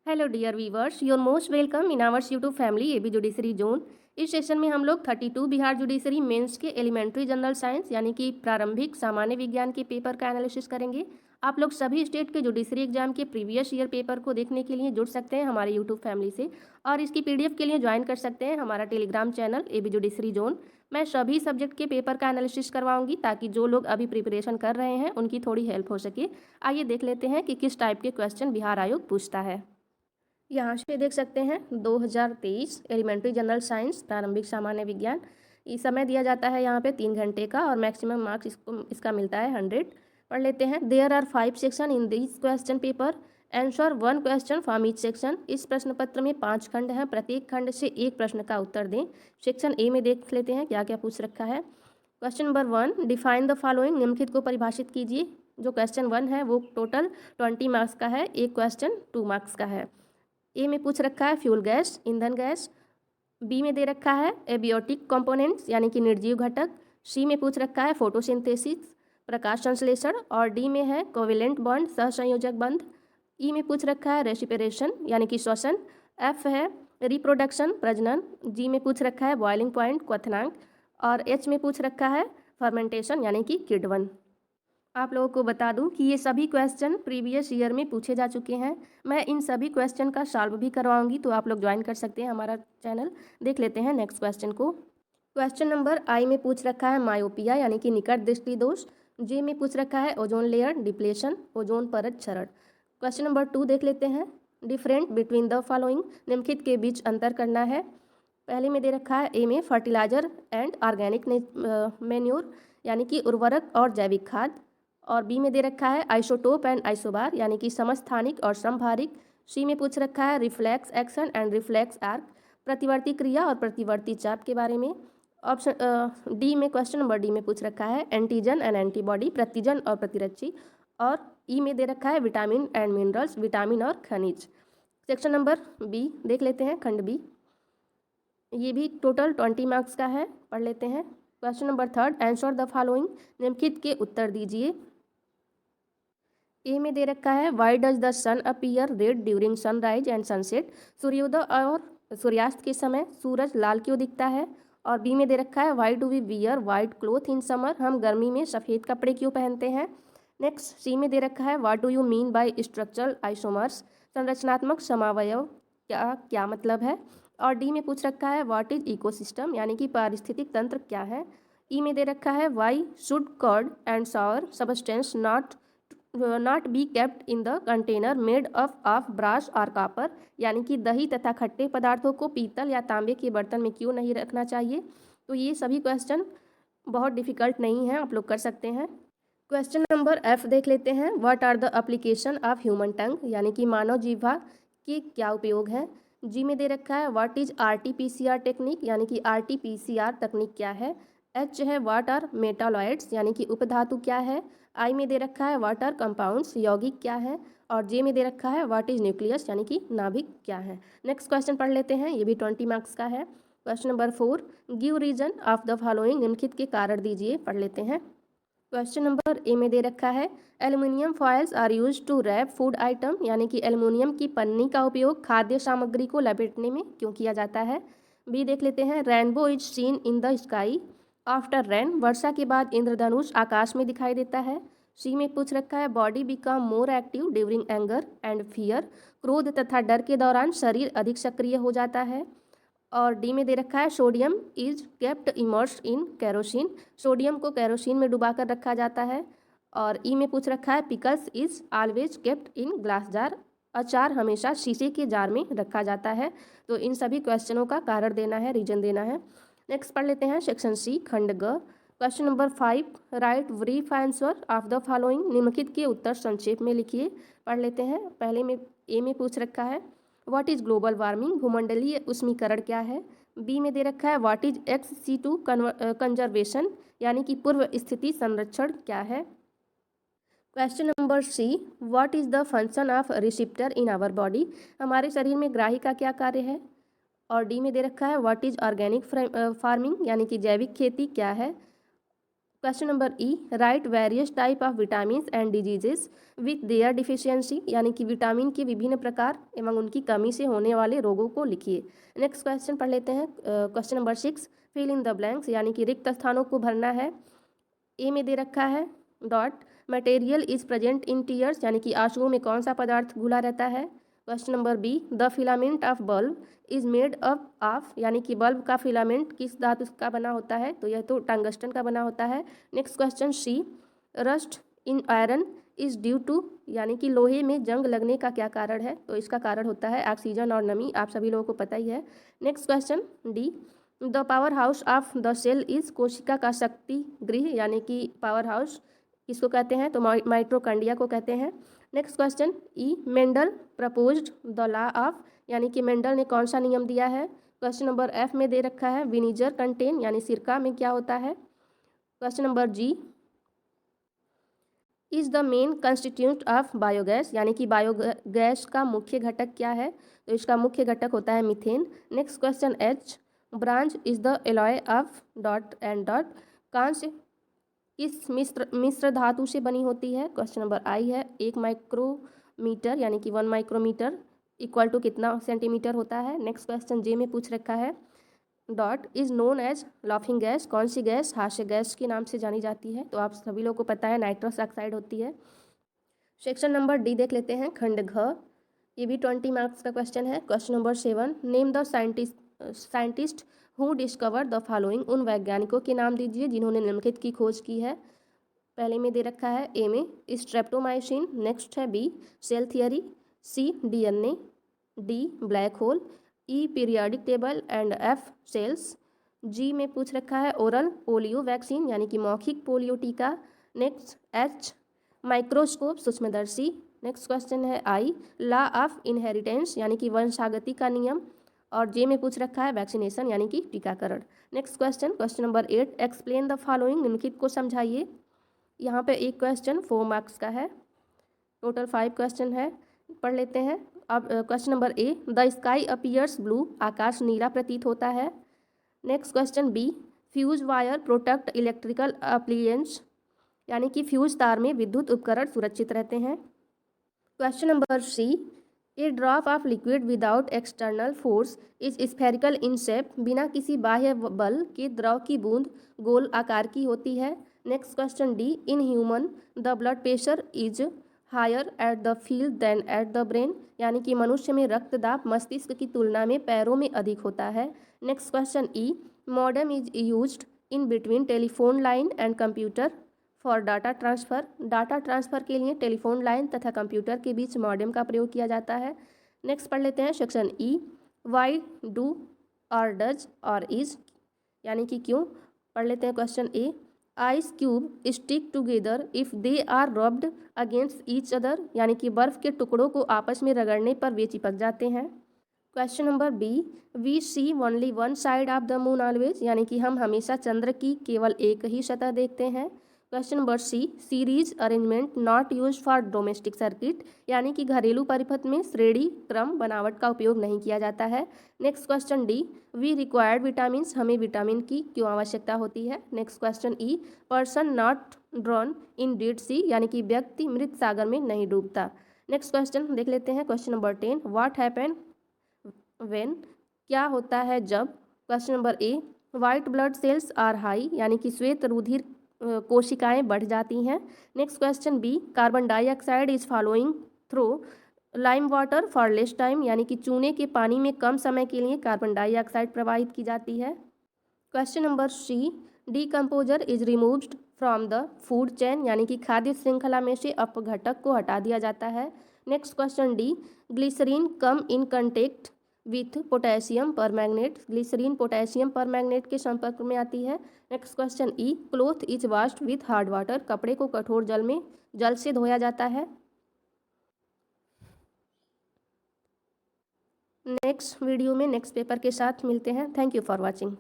Hello dear viewers, your most welcome in ours YouTube family AB judiciary zone. इस session में हम लोग 32 Bihar judiciary mains के elementary general science यानी कि प्रारंभिक सामान्य विज्ञान के पेपर का एनालिसिस करेंगे। आप लोग सभी स्टेट के जुडिशरी एग्जाम के प्रीवियस ईयर पेपर को देखने के लिए जुड़ सकते हैं हमारे यूट्यूब फैमिली से, और इसकी पीडीएफ के लिए ज्वाइन कर सकते हैं हमारा Telegram channel AB judiciary zone. मैं सभी सब्जेक्ट के पेपर का एनालिसिस करवाऊंगी ताकि जो लोग अभी प्रिपरेशन कर रहे हैं उनकी थोड़ी हेल्प हो सके। आइए देख लेते हैं कि किस टाइप के क्वेश्चन बिहार आयोग पूछता है। यहाँ से देख सकते हैं 2023 एलिमेंट्री जनरल साइंस प्रारंभिक सामान्य विज्ञान। ये समय दिया जाता है यहाँ पे 3 घंटे का और मैक्सिमम मार्क्स इसका मिलता है 100। पढ़ लेते हैं। There are 5 section in this question paper, answer 1 question from each section. इस प्रश्न पत्र में 5 खंड हैं, प्रत्येक खंड से एक प्रश्न का उत्तर दें। सेक्शन ए में देख लेते हैं क्या क्या पूछ रखा है। Question number 1, define the following, निम्नलिखित को परिभाषित कीजिए। जो क्वेश्चन 1 है वो टोटल 20 मार्क्स का है, एक क्वेश्चन 2 मार्क्स का है। ए में पूछ रखा है फ्यूल गैस, ईंधन गैस। बी में दे रखा है एबियोटिक कंपोनेंट्स यानी कि निर्जीव घटक। सी में पूछ रखा है फोटोसिंथेसिस, प्रकाश संश्लेषण। और डी में है कोवेलेंट बॉन्ड, सहसंयोजक बंध। ई में पूछ रखा है रेसिपिरेशन यानी कि श्वसन। एफ है रिप्रोडक्शन, प्रजनन। जी में पूछ रखा है बॉइलिंग पॉइंट, क्वथनांक। और एच में पूछ रखा है फर्मेंटेशन यानी कि किण्वन। आप लोगों को बता दूं कि ये सभी क्वेश्चन प्रीवियस ईयर में पूछे जा चुके हैं। मैं इन सभी क्वेश्चन का सॉल्व भी करवाऊंगी, तो आप लोग ज्वाइन कर सकते हैं हमारा चैनल। देख लेते हैं नेक्स्ट क्वेश्चन को। क्वेश्चन नंबर आई में पूछ रखा है मायोपिया यानी कि निकट दृष्टि दोष। जे में पूछ रखा है ओजोन लेयर डिप्लेशन, ओजोन परत क्षरण। क्वेश्चन नंबर 2 देख लेते हैं। डिफरेंट बिटवीन द फॉलोइंग, निम्नलिखित के बीच अंतर करना है। पहले में दे रखा है ए में फर्टिलाइजर एंड ऑर्गेनिक मैन्योर यानी कि उर्वरक और जैविक खाद। और बी में दे रखा है आइसोटोप एंड आइसोबार यानी कि समस्थानिक और समभारिक। सी में पूछ रखा है reflex action and reflex arc, प्रतिवर्ती क्रिया और प्रतिवर्ती चाप के बारे में। ऑप्शन डी में, क्वेश्चन नंबर डी में पूछ रखा है एंटीजन एंड एंटीबॉडी, प्रतिजन और प्रतिरक्षी। और ई में दे रखा है विटामिन एंड मिनरल्स, विटामिन और खनिज। सेक्शन नंबर बी देख लेते हैं, खंड बी। ये भी टोटल 20 मार्क्स का है, पढ़ लेते हैं। Question number 3, answer the following, निम्नलिखित के उत्तर दीजिए। ए में दे रखा है why does the sun appear red during sunrise and sunset, सूर्योदय और सूर्यास्त के समय सूरज लाल क्यों दिखता है। और बी में दे रखा है why do we wear white cloth in summer, हम गर्मी में सफ़ेद कपड़े क्यों पहनते हैं। नेक्स्ट सी में दे रखा है what do you mean by structural isomers, संरचनात्मक समावयव क्या क्या मतलब है। और डी में पूछ रखा है व्हाट इज इकोसिस्टम यानी कि पारिस्थितिक तंत्र क्या है। ई में दे रखा है why should curd and sour substance not be kept in the container made of brass और कापर, यानी कि दही तथा खट्टे पदार्थों को पीतल या तांबे के बर्तन में क्यों नहीं रखना चाहिए। तो ये सभी क्वेश्चन बहुत डिफिकल्ट नहीं है, आप लोग कर सकते हैं। क्वेश्चन नंबर एफ देख लेते हैं। What are the application of human tongue यानी कि मानव जीवा के क्या उपयोग है। जी में दे रखा है व्हाट इज RT-PCR टेक्निक यानी कि RT-PCR तकनीक क्या है। एच है व्हाट आर मेटालॉइड्स यानी कि उपधातु क्या है। आई में दे रखा है व्हाट आर कंपाउंड्स, यौगिक क्या है। और जे में दे रखा है व्हाट इज न्यूक्लियस यानी कि नाभिक क्या है। नेक्स्ट क्वेश्चन पढ़ लेते हैं, ये भी 20 मार्क्स का है। Question number 4, give reason of the following, निम्नलिखित के कारण दीजिए, पढ़ लेते हैं। क्वेश्चन नंबर ए में दे रखा है aluminium foils are use to wrap food item यानी कि एल्युमिनियम की पन्नी का उपयोग खाद्य सामग्री को लपेटने में क्यों किया जाता है। बी देख लेते हैं। Rainbow is seen in the sky after rain, वर्षा के बाद इंद्रधनुष आकाश में दिखाई देता है। सी में पूछ रखा है body become more active during anger and fear, क्रोध तथा डर के दौरान शरीर अधिक सक्रिय हो जाता है। और डी में दे रखा है sodium is kept immerse in kerosene, sodium को कैरोसिन में डुबा कर रखा जाता है। और ई में पूछ रखा है pickles is always kept in glass jar, अचार हमेशा शीशे के जार में रखा जाता है। तो इन सभी क्वेश्चनों का कारण देना है, रीजन देना है। नेक्स्ट पढ़ लेते हैं सेक्शन सी, खंड ग। Question number 5, right brief answer of the following, निम्नलिखित के उत्तर संक्षेप में लिखिए, पढ़ लेते हैं। पहले में ए में पूछ रखा है व्हाट इज ग्लोबल वार्मिंग, भूमंडलीय उष्मीकरण क्या है। बी में दे रखा है व्हाट इज XC2 कंजर्वेशन यानी कि पूर्व स्थिति संरक्षण क्या है। Question number C, what is the function of receptor in our body, हमारे शरीर में ग्राही का क्या कार्य है। और डी में दे रखा है व्हाट इज ऑर्गेनिक फार्मिंग यानी कि जैविक खेती क्या है। Question number E, right various type of vitamin and diseases with their deficiency, यानी कि विटामिन के विभिन्न प्रकार एवं उनकी कमी से होने वाले रोगों को लिखिए। नेक्स्ट क्वेश्चन पढ़ लेते हैं। Question number 6, fill in the blanks, यानी कि रिक्त स्थानों को भरना है। ए में दे रखा है dot material is present in tears, यानी कि आंसुओं में कौन सा पदार्थ घुला रहता है। Question number B, the filament of bulb is made up of, यानी कि बल्ब का फिलामेंट किस धातु का बना होता है, तो यह तो टंगस्टन का बना होता है। Next question C, rust in iron is due to, यानी कि लोहे में जंग लगने का क्या कारण है, तो इसका कारण होता है ऑक्सीजन और नमी, आप सभी लोगों को पता ही है। Next question D, the power house of the cell is, कोशिका का शक्ति गृह, यानी कि पावर हाउस किसको कहते हैं, तो माइटोकॉन्ड्रिया को कहते हैं। Next question E, Mendel proposed the law of, यानी कि मेंडल ने कौन सा नियम दिया है। क्वेश्चन नंबर एफ में दे रखा है विनीगर कंटेन, यानी सिरका में क्या होता है। Question number G, is the main constituent of biogas, यानी कि बायोगैस का मुख्य घटक क्या है, तो इसका मुख्य घटक होता है methane. Next question H, branch is the alloy of dot and dot, कांस्य किस मिश्र धातु से बनी होती है। क्वेश्चन नंबर आई है 1 माइक्रोमीटर, यानी कि 1 माइक्रोमीटर इक्वल टू कितना सेंटीमीटर होता है। नेक्स्ट क्वेश्चन जे में पूछ रखा है डॉट is known as laughing gas, कौन सी गैस हास्य गैस के नाम से जानी जाती है, तो आप सभी लोगों को पता है नाइट्रस ऑक्साइड होती है। सेक्शन नंबर डी देख लेते हैं, खंड घ, ये भी 20 मार्क्स का क्वेश्चन है। Question number 7, name the scientist who discover the following, उन वैज्ञानिकों के नाम दीजिए जिन्होंने निम्नलिखित की खोज की है। पहले में दे रखा है ए में स्ट्रेप्टोमाइसिन, नेक्स्ट है B cell theory, C DNA, D black hole, E periodic table and F cells. G में पूछ रखा है ओरल पोलियो वैक्सीन, यानी कि मौखिक पोलियो टीका। नेक्स्ट एच माइक्रोस्कोप सूक्ष्मदर्शी। नेक्स्ट क्वेश्चन है आई लॉ ऑफ इनहेरिटेंस, यानी कि वंशागति का नियम। और जे में पूछ रखा है वैक्सीनेशन, यानी कि टीकाकरण। Next question number 8, explain the following, निम्नलिखित को समझाइए। यहाँ पे एक क्वेश्चन 4 मार्क्स का है, टोटल 5 क्वेश्चन है, पढ़ लेते हैं। अब question number A, the sky appears blue, आकाश नीला प्रतीत होता है। Next question B, fuse wire protect electrical appliance, यानी कि फ्यूज तार में विद्युत उपकरण सुरक्षित रहते हैं। Question number C, a drop of liquid without external force is spherical in shape, बिना किसी बाह्य बल के द्रव की बूंद गोल आकार की होती है। Next question D, in human the blood pressure is higher at the field than at the brain, यानी कि मनुष्य में रक्तदाब मस्तिष्क की तुलना में पैरों में अधिक होता है। Next question E, modem is used in between telephone line and computer for data transfer, data transfer के लिए टेलीफोन लाइन तथा कंप्यूटर के बीच मॉडेम का प्रयोग किया जाता है। नेक्स्ट पढ़ लेते हैं सेक्शन ई, वाई डू और डज और इज, यानी कि क्यों। पढ़ लेते हैं question A, ice cube stick together if they are rubbed against each other, यानी कि बर्फ़ के टुकड़ों को आपस में रगड़ने पर वे चिपक जाते हैं। Question number B, we see only one side of the moon always, यानी कि हम हमेशा चंद्र की केवल एक ही सतह देखते हैं। Question number C, series arrangement not use for domestic circuit, यानी कि घरेलू परिपथ में श्रेणी क्रम बनावट का उपयोग नहीं किया जाता है। Next question D, we required vitamin, हमें विटामिन की क्यों आवश्यकता होती है। Next question E, person not drown in Dead Sea, यानी कि व्यक्ति मृत सागर में नहीं डूबता। नेक्स्ट क्वेश्चन देख लेते हैं question number 10, what happen when, क्या होता है जब। Question number A, white blood cells are high, यानी कि श्वेत रुधिर कोशिकाएं बढ़ जाती हैं। Next question B, carbon dioxide is following through lime water for less time, यानी कि चूने के पानी में कम समय के लिए कार्बन डाइऑक्साइड प्रवाहित की जाती है। Question number C, decomposer is removed from the food chain, यानी कि खाद्य श्रृंखला में से अपघटक को हटा दिया जाता है। Next question D, glycerine come in contact with potassium permanganate, glycerine potassium permanganate के संपर्क में आती है। Next question E, cloth is washed with hard water, कपड़े को कठोर जल से धोया जाता है। नेक्स्ट वीडियो में नेक्स्ट पेपर के साथ मिलते हैं। Thank you for watching.